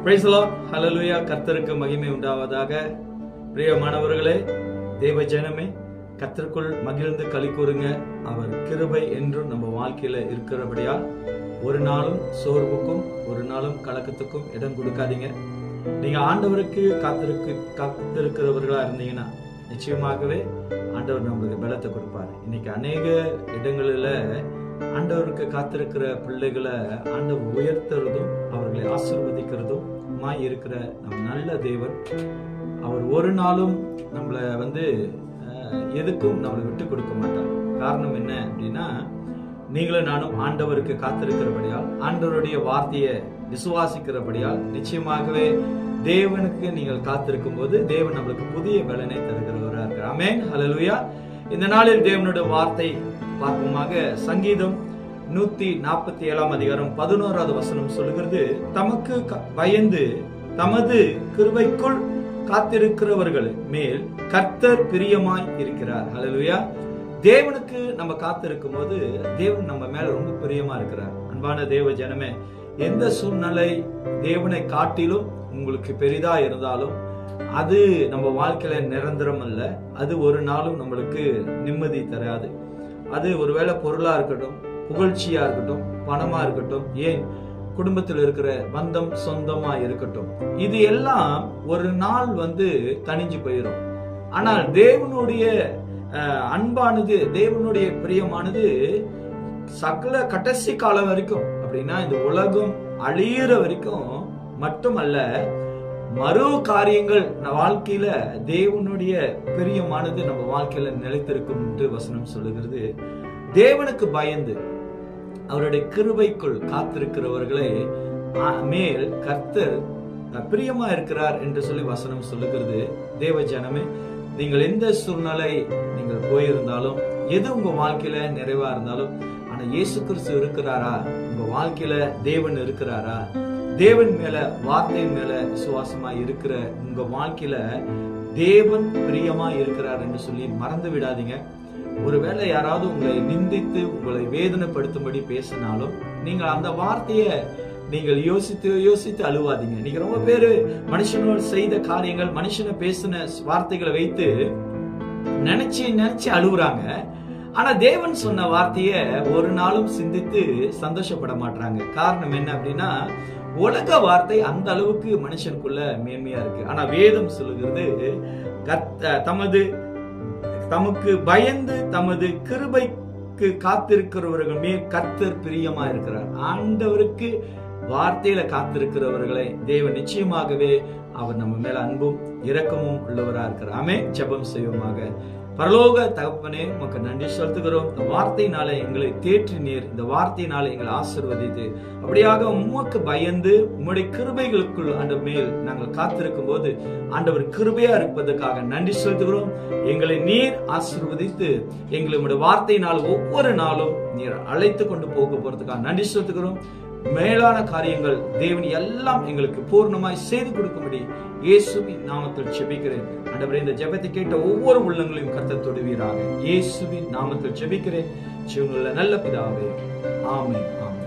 Praise the Lord. Hallelujah. கர்த்தருக்கு மகிமை உண்டாவதாக. பிரியமானவர்களே, தேவ ஜனமே, கர்த்தருக்குள் மகிழ்ந்து களி கூறுங்க. அவர் கிருபை என்றும் நம்ம வாழ்க்கையில இருக்கிறபடியால் ஒரு நாளும் சோர்வுக்கும் ஒரு நாளும் கலக்கத்துக்கும் இடம் கொடுக்காதீங்க. நீங்க ஆண்டவருக்கு காத்திருக்கிறவர்களா இருந்தீங்கன்னா நிச்சயமாகவே ஆண்டவர் நம்மளுக்கு பலத்தை கொடுப்பாரு. இன்னைக்கு அநேக இடங்களில ஆண்டவருக்கு காத்திருக்கிற பிள்ளைகளை ஆண்டவர் உயர்த்துறதும் அவர்களை ஆசீர்வதிக்கிறதும் இருக்கிற நம் நல்ல தேவன். அவர் ஒரு நாளும் நம்மளை எதுக்கும் நம்மளை விட்டு கொடுக்க மாட்டார். காரணம் என்ன அப்படின்னா, நீங்களும் நானும் ஆண்டவருக்கு காத்திருக்கிறபடியால், ஆண்டவருடைய வார்த்தையை விசுவாசிக்கிறபடியால் நிச்சயமாகவே தேவனுக்கு நீங்கள் காத்திருக்கும் போது தேவன் நம்மளுக்கு புதிய பலனை தருகிறவராக இருக்கிறார். ஆமென், ஹல்லேலூயா. இந்த நாளில் தேவனுடைய வார்த்தை பார்ப்போமாக. சங்கீதம் 147 அதிகாரம் 11வது வசனம் சொல்லுகிறது, தமக்கு பயந்து தமது கிருபைக்குள் காத்திருக்கிறவர்கள் மேல் கர்த்தர் பிரியமாய் இருக்கிறார். ஹல்லேலூயா. தேவனுக்கு நம்ம காத்திருக்கும் போது தேவன் நம்ம மேல ரொம்ப பிரியமா இருக்கிறார். அன்பான தேவ ஜனமே, எந்த சூழ்நிலை தேவனை காட்டிலும் உங்களுக்கு பெரிதா இருந்தாலும் அது நம்ம வாழ்க்கையில நிரந்தரம் அல்ல. அது ஒரு நாளும் நம்மளுக்கு நிம்மதி தராது. அது ஒருவேளை பொருளா இருக்கட்டும், புகழ்ச்சியா இருக்கட்டும், பணமா இருக்கட்டும், ஏன் குடும்பத்தில் இருக்கிற பந்தம் சொந்தமா இருக்கட்டும், இது எல்லாம் ஒரு நாள் தணிஞ்சு போயிடும். ஆனால் தேவனுடைய அன்பானது, தேவனுடைய பிரியமானது சகல கடைசி காலம் வரைக்கும், அப்படின்னா இந்த உலகம் அழியிற வரைக்கும் மட்டுமல்ல, மறு காரியங்கள் வாழ்க்கையில தேவனுடைய பிரியமானது நம்ம வாழ்க்கையில நிலைத்திருக்கும் என்று வசனம் சொல்லுகிறது. தேவனுக்கு பயந்து அவருடைய கிருபைக்குள் காத்திருக்கிறவர்களை மேல் கர்த்தர் பிரியமா இருக்கிறார் என்று சொல்லி வசனம் சொல்லுகிறது. தேவ ஜனமே, நீங்கள் எந்த சூழ்நிலை நீங்கள் போயிருந்தாலும், எது உங்க வாழ்க்கையில நிறைவா இருந்தாலும், ஆனா இயேசு கிறிஸ்து இருக்கிறாரா உங்க வாழ்க்கையில, தேவன் இருக்கிறாரா, தேவன் மேல வார்த்தையின் மேல விசுவாசமா இருக்கிற உங்க வாழ்க்கையில தேவன் பிரியமா இருக்கிறார் என்று சொல்லி மறந்து விடாதீங்க. ஒருவேளை யாராவது உங்களை நிந்தித்து உங்களை வேதனைப்படுத்தும்படி பேசினாலும் நீங்கள் அந்த வார்த்தையை நீங்கள் யோசித்து அழுவாதீங்க. நீங்க ரொம்ப பேரு மனுஷனோடு செய்த காரியங்கள், மனுஷனை பேசின வார்த்தைகளை வைத்து நினைச்சு அழுகுறாங்க. ஆனா தேவன் சொன்ன வார்த்தைய ஒரு நாளும் சிந்தித்து சந்தோஷப்பட மாட்டாங்க. காரணம் என்ன அப்படின்னா, உலக வார்த்தை அந்த அளவுக்கு மனுஷனுக்குள்ள மேன்மையா இருக்கு. ஆனா வேதம் சொல்லுகிறது, தமக்கு பயந்து தமது கிருபைக்கு காத்திருக்கிறவர்கள் மேல் கர்த்தர் பிரியமா இருக்கிறார். ஆண்டவருக்கு வார்த்தையில காத்திருக்கிறவர்களை தேவன் நிச்சயமாகவே அவர் நம்ம மேல அன்பும் இரக்கமும் உள்ளவரா இருக்கிறார். ஆமென். ஜெபம் செய்வோமாக. பரலோக தகப்பனே, உமக்கு நன்றி செலுத்துகிறோம். இந்த வார்த்தையினால எங்களை தேற்றினீர், இந்த வார்த்தையினால எங்களை ஆசீர்வதித்து, அப்படியாக உமக்கு பயந்து உம்முடைய கிருபைகளுக்குள் ஆண்டவர் மேல் நாங்கள் காத்திருக்கும் போது ஆண்டவர் கிருபையா இருப்பதற்காக நன்றி செலுத்துகிறோம். எங்களை நீர் ஆசீர்வதித்து எங்களை உம்முடைய வார்த்தையினால் ஒவ்வொரு நாளும் நீர் அழைத்து கொண்டு போக போறதுக்காக நன்றி செலுத்துகிறோம். மேலான காரியங்கள் தேவன் எல்லாம் எங்களுக்கு பூர்ணமாய் செய்து கொடுக்கும்படி இயேசுவின் நாமத்தில் ஜெபிக்கிறேன். ஆண்டவரே, இந்த ஜெபத்தை கேட்ட ஒவ்வொரு உள்ளங்களையும் கர்த்தர் தொடுவீராக. இயேசுவின் நாமத்தில் ஜெபிக்கிறேன் ஜீவனுள்ள நல்ல பிதாவே. ஆமென், ஆமென்.